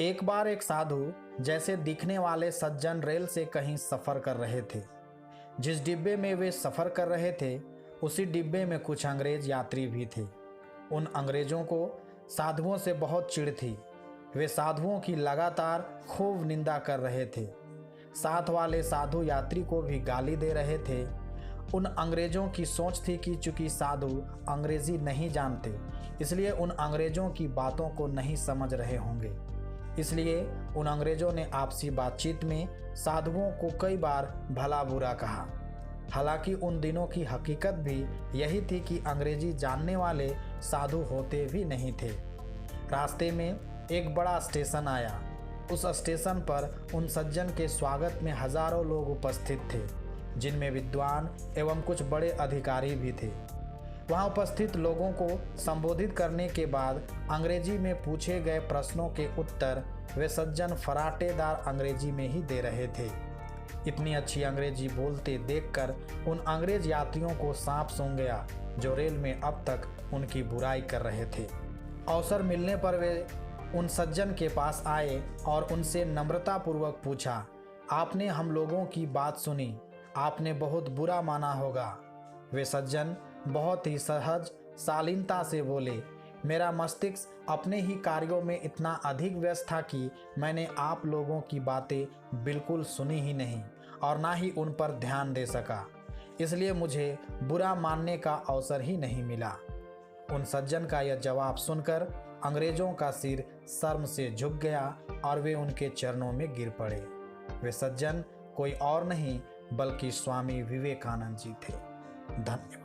एक बार एक साधु जैसे दिखने वाले सज्जन रेल से कहीं सफ़र कर रहे थे। जिस डिब्बे में वे सफ़र कर रहे थे उसी डिब्बे में कुछ अंग्रेज यात्री भी थे। उन अंग्रेजों को साधुओं से बहुत चिढ़ थी। वे साधुओं की लगातार खूब निंदा कर रहे थे। साथ वाले साधु यात्री को भी गाली दे रहे थे। उन अंग्रेजों की सोच थी कि चूंकि साधु अंग्रेजी नहीं जानते इसलिए उन अंग्रेजों की बातों को नहीं समझ रहे होंगे। इसलिए उन अंग्रेजों ने आपसी बातचीत में साधुओं को कई बार भला बुरा कहा। हालांकि उन दिनों की हकीकत भी यही थी कि अंग्रेजी जानने वाले साधु होते भी नहीं थे। रास्ते में एक बड़ा स्टेशन आया। उस स्टेशन पर उन सज्जन के स्वागत में हजारों लोग उपस्थित थे, जिनमें विद्वान एवं कुछ बड़े अधिकारी भी थे। वहां उपस्थित लोगों को संबोधित करने के बाद अंग्रेजी में पूछे गए प्रश्नों के उत्तर वे सज्जन फराटेदार अंग्रेजी में ही दे रहे थे। इतनी अच्छी अंग्रेजी बोलते देखकर उन अंग्रेज यात्रियों को सांप सूंघ गया जो रेल में अब तक उनकी बुराई कर रहे थे। अवसर मिलने पर वे उन सज्जन के पास आए और उनसे नम्रतापूर्वक पूछा, आपने हम लोगों की बात सुनी, आपने बहुत बुरा माना होगा। वे सज्जन बहुत ही सहज शालीनता से बोले, मेरा मस्तिष्क अपने ही कार्यों में इतना अधिक व्यस्त था कि मैंने आप लोगों की बातें बिल्कुल सुनी ही नहीं और ना ही उन पर ध्यान दे सका, इसलिए मुझे बुरा मानने का अवसर ही नहीं मिला। उन सज्जन का यह जवाब सुनकर अंग्रेजों का सिर शर्म से झुक गया और वे उनके चरणों में गिर पड़े। वे सज्जन कोई और नहीं बल्कि स्वामी विवेकानंद जी थे। धन्यवाद।